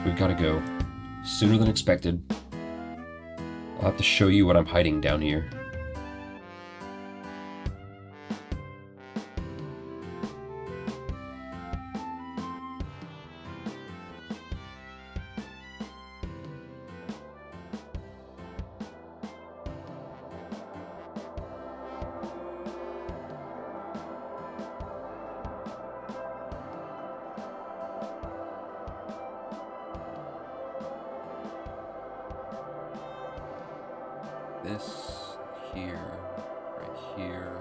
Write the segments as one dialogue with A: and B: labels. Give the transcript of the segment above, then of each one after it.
A: we've got to go. Sooner than expected. I'll have to show you what I'm hiding down here. This here, right here.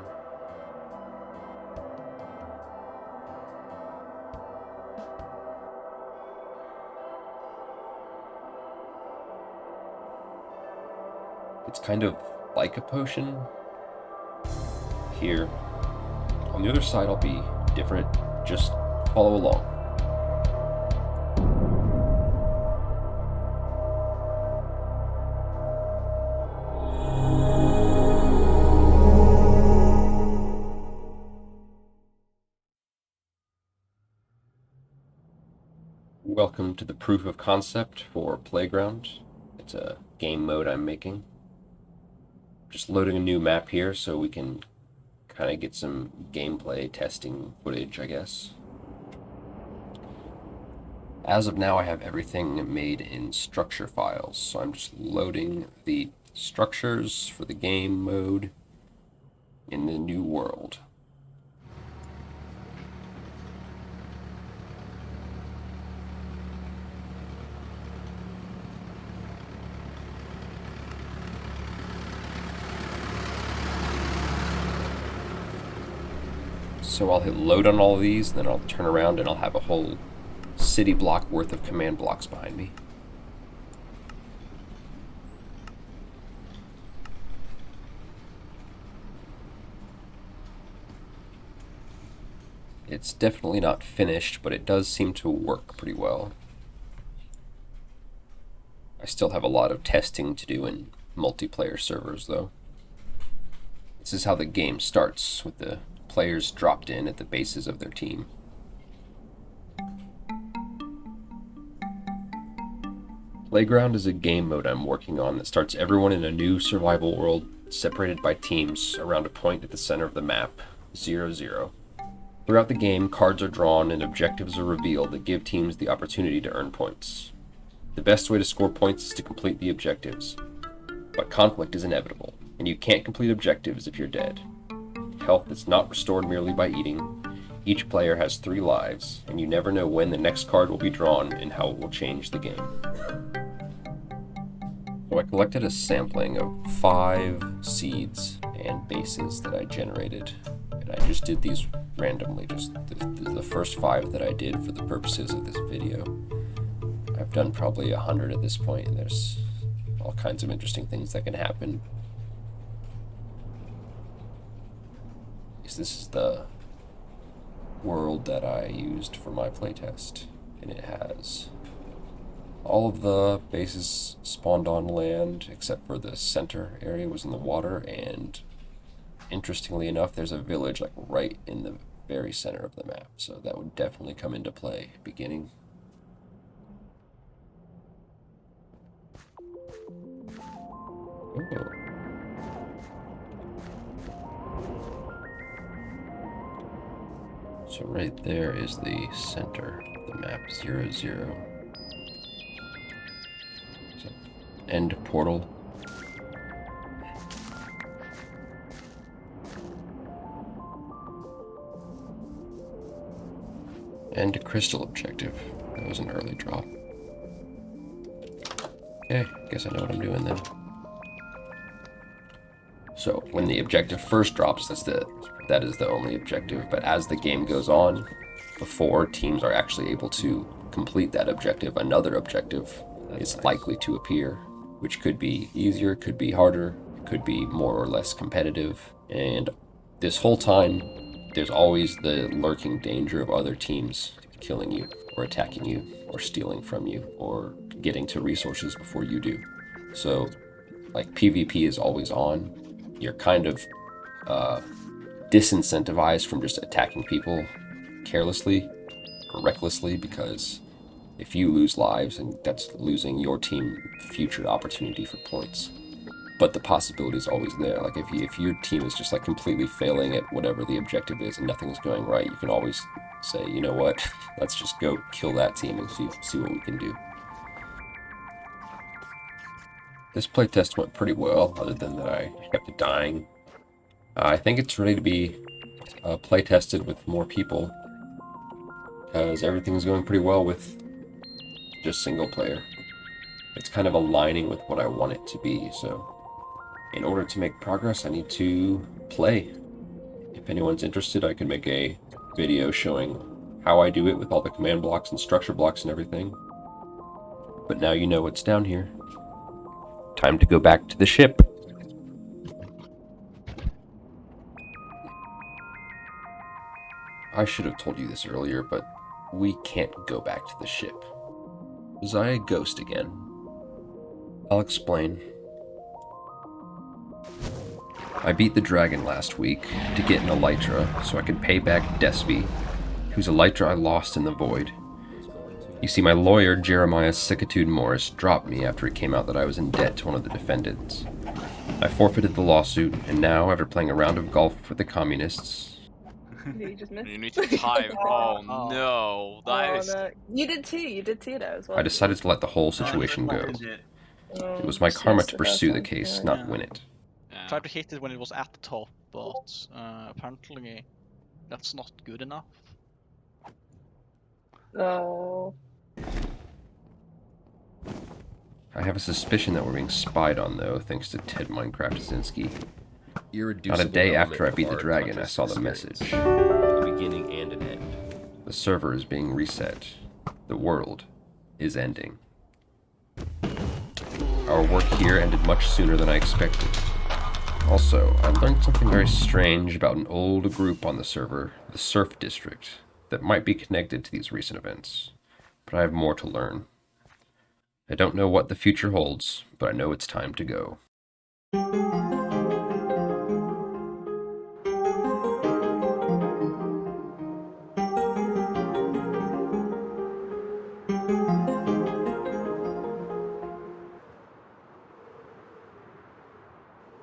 A: It's kind of like a potion. Here. On the other side, I'll be different. Just follow along. Welcome to the proof of concept for Playground. It's a game mode I'm making. Just loading a new map here so we can kind of get some gameplay testing footage, I guess. As of now, I have everything made in structure files, so I'm just loading the structures for the game mode in the new world. So I'll hit load on all of these, then I'll turn around and I'll have a whole city block worth of command blocks behind me. It's definitely not finished, but it does seem to work pretty well. I still have a lot of testing to do in multiplayer servers, though. This is how the game starts, with the players dropped in at the bases of their team. Playground is a game mode I'm working on that starts everyone in a new survival world separated by teams around a point at the center of the map, 0-0. Throughout the game, cards are drawn and objectives are revealed that give teams the opportunity to earn points. The best way to score points is to complete the objectives, but conflict is inevitable, and you can't complete objectives if you're dead. Health is not restored merely by eating. Each player has 3 lives, and you never know when the next card will be drawn and how it will change the game. So I collected a sampling of 5 seeds and bases that I generated, and I just did these randomly, just the first 5 that I did for the purposes of this video. I've done probably 100 at this point, and there's all kinds of interesting things that can happen. This is the world that I used for my playtest, and it has all of the bases spawned on land except for the center area was in the water, and interestingly enough, there's a village like right in the very center of the map, so that would definitely come into play beginning. Ooh. So right there is the center of the map, 0-0. So, end portal. And a crystal objective. That was an early drop. Okay, guess I know what I'm doing then. So when the objective first drops, that is the only objective, but as the game goes on, before teams are actually able to complete that objective, another objective is likely to appear, which could be easier, could be harder, could be more or less competitive, and this whole time, there's always the lurking danger of other teams killing you, or attacking you, or stealing from you, or getting to resources before you do. So, like, PvP is always on. You're kind of disincentivized from just attacking people carelessly or recklessly, because If you lose lives, and that's losing your team future opportunity for points. But the possibility is always there. Like if your team is just like completely failing at whatever the objective is and nothing's going right, you can always say, you know what, let's just go kill that team and see what we can do. This playtest went pretty well, other than that I kept dying. I think it's ready to be playtested with more people, because everything's going pretty well with just single player. It's kind of aligning with what I want it to be, so in order to make progress, I need to play. If anyone's interested, I can make a video showing how I do it with all the command blocks and structure blocks and everything. But now you know what's down here. Time to go back to the ship. I should have told you this earlier, but we can't go back to the ship. Was I a ghost again? I'll explain. I beat the dragon last week to get an elytra so I could pay back Despy, whose elytra I lost in the void. You see, my lawyer, Jeremiah Sickitude Morris, dropped me after it came out that I was in debt to one of the defendants. I forfeited the lawsuit, and now, after playing a round of golf with the communists...
B: You just missed.
C: You need to time. Oh no, that is.
B: No. You did too though as well.
A: I decided to let the whole situation go. It was my karma to pursue the case, not win it.
C: Yeah.
D: Tried to hit it when it was at the top, but apparently that's not good enough.
B: Oh.
A: I have a suspicion that we're being spied on, though, thanks to Ted Minecraft Zinski. Not a day after I beat the dragon, I saw the message. A beginning and an end. The server is being reset. The world is ending. Our work here ended much sooner than I expected. Also, I learned something very strange about an old group on the server, the Surf District, that might be connected to these recent events. But I have more to learn. I don't know what the future holds, but I know it's time to go.